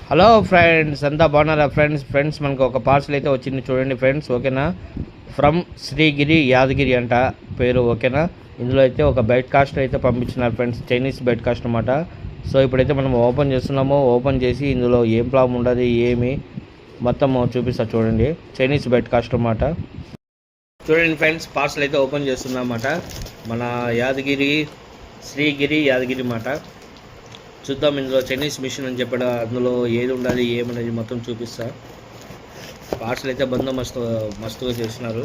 Hello friends, అంతా బాగున్నారా friends మనకు ఒక పార్సల్ అయితే వచ్చింది చూడండి ఫ్రెండ్స్. ఓకేనా, ఫ్రమ్ శ్రీగిరి యాదగిరి అంట పేరు. ఓకేనా, ఇందులో అయితే ఒక బెడ్ కాస్ట్ అయితే పంపించినారు ఫ్రెండ్స్, చైనీస్ బెడ్ కాస్ట్ అనమాట. సో ఇప్పుడైతే మనం ఓపెన్ చేస్తున్నాము. ఓపెన్ చేసి ఇందులో ఏం ప్రాబ్లం ఉండదు ఏమి మొత్తం చూపిస్తా చూడండి. చైనీస్ బెడ్ కాస్ట్ అనమాట. చూడండి ఫ్రెండ్స్, పార్సల్ అయితే ఓపెన్ చేస్తున్నామన్నమాట. మన యాదగిరి శ్రీగిరి యాదగిరి మాట. చూద్దాం, ఇందులో చైనీస్ మిషన్ అని చెప్పాడు, అందులో ఏది ఉండాలి ఏమనేది మొత్తం చూపిస్తా. పార్సల్ అయితే మస్తుగా చేస్తున్నారు.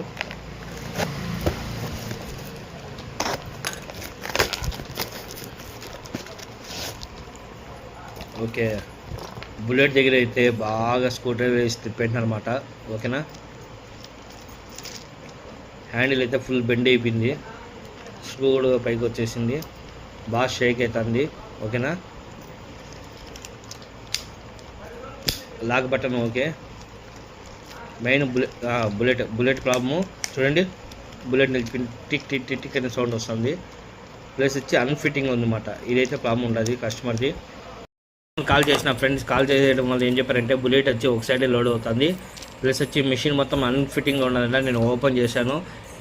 ఓకే, బుల్లెట్ దగ్గర అయితే బాగా స్కూటర్ వేసి తిప్పెట్టినమాట. ఓకేనా, హ్యాండిల్ అయితే ఫుల్ బెండ్ అయిపోయింది, స్క్రూ కూడా పైకి వచ్చేసింది, బాగా షేక్ అవుతుంది. ఓకేనా, lock button okay. Main bullet problem చూడండి, bullet tick tick tick tick అనే సౌండ్ వస్తుంది. ప్లస్ వచ్చి అన్ఫిట్టింగ్ ఉందన్నమాట. ఇదైతే ప్రాబ్లం ఉండదు కస్టమర్ది. కాల్ చేసిన ఫ్రెండ్స్, కాల్ చేయడం వల్ల ఏం చెప్పారంటే బుల్లెట్ వచ్చి ఒక సైడే లోడ్ అవుతుంది. ప్లస్ వచ్చి మిషన్ మొత్తం అన్ఫిట్టింగ్ ఉన్నదంటే నేను ఓపెన్ చేశాను,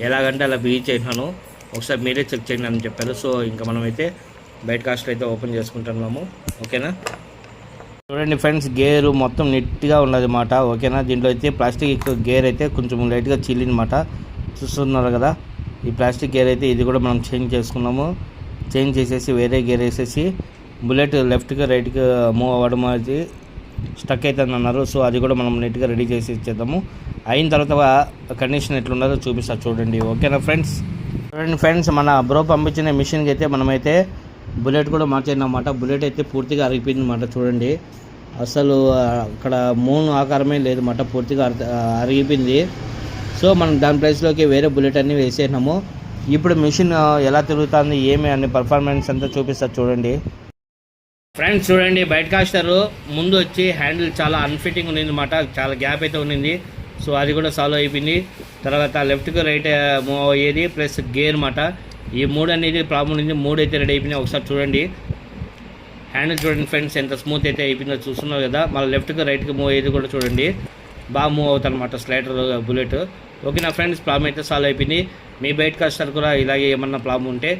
ఎలాగంటే అలా బిగి చేసినాను, ఒకసారి మీరే చెక్ చేయండి అని చెప్పారు. సో ఇంకా మనమైతే బయట కాస్ట్ అయితే ఓపెన్ చేసుకుంటున్నాము. ఓకేనా, చూడండి ఫ్రెండ్స్, గేరు మొత్తం నీట్గా ఉన్నదన్నమాట. ఓకేనా, దీంట్లో అయితే ప్లాస్టిక్ గేర్ అయితే కొంచెం లైట్గా చీలినమాట, చూస్తున్నారు కదా. ఈ ప్లాస్టిక్ గేర్ అయితే ఇది కూడా మనం చేంజ్ చేసుకున్నాము. చేంజ్ చేసేసి వేరే గేర్ వేసేసి బుల్లెట్ లెఫ్ట్గా రైట్గా మూవ్ అవ్వడం అది స్టక్ అవుతుంది అన్నారు. సో అది కూడా మనం నీట్గా రెడీ చేసి ఇచ్చేద్దాము. అయిన తర్వాత కండిషన్ ఎట్లున్నదో చూపిస్తా చూడండి. ఓకేనా ఫ్రెండ్స్, చూడండి ఫ్రెండ్స్, మన బ్రో పంపించిన మిషన్కి అయితే మనమైతే బుల్లెట్ కూడా మార్చేయనమాట. బుల్లెట్ అయితే పూర్తిగా అరిగిపోయింది అన్నమాట. చూడండి, అసలు అక్కడ మూన్ ఆకారమే లేదన్నమాట, పూర్తిగా అరిగిపోయింది. సో మనం దాని ప్లేస్లోకి వేరే బుల్లెట్ అన్ని వేసేసినాము. ఇప్పుడు మిషన్ ఎలా తిరుగుతుంది ఏమి అనే పర్ఫార్మెన్స్ అంతా చూపిస్తారు చూడండి ఫ్రెండ్స్. చూడండి, బయట కాస్టర్ ముందు వచ్చి హ్యాండిల్ చాలా అన్ఫిట్టింగ్ ఉన్నది అన్నమాట, చాలా గ్యాప్ అయితే ఉన్నింది. సో అది కూడా సాల్వ్ అయిపోయింది. తర్వాత లెఫ్ట్కి రైట్ మూవ్ అయ్యేది ప్లస్ గేర్ మాట, ఈ మూడు అనేది ప్రాబ్లం ఉంది. మూడు అయితే రెడీ అయిపోయినాయి. ఒకసారి చూడండి, హ్యాండిల్ చూడండి ఫ్రెండ్స్ ఎంత స్మూత్ అయితే అయిపోయిందో చూస్తున్నారు కదా. మళ్ళీ లెఫ్ట్కి రైట్కి మూవ్ అయ్యేది కూడా చూడండి, బాగా మూవ్ అవుతుంది అనమాట స్లైడర్ బుల్లెట్. ఓకే నా ఫ్రెండ్స్, ప్రాబ్లం అయితే సాల్వ్ అయిపోయింది. మీ బయట కాస్టర్ కూడా ఇలాగే ఏమన్నా ప్రాబ్లం ఉంటే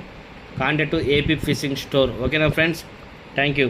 కాంటాక్ట్ ఏపీ ఫిషింగ్ స్టోర్. ఓకేనా ఫ్రెండ్స్, థ్యాంక్ యూ.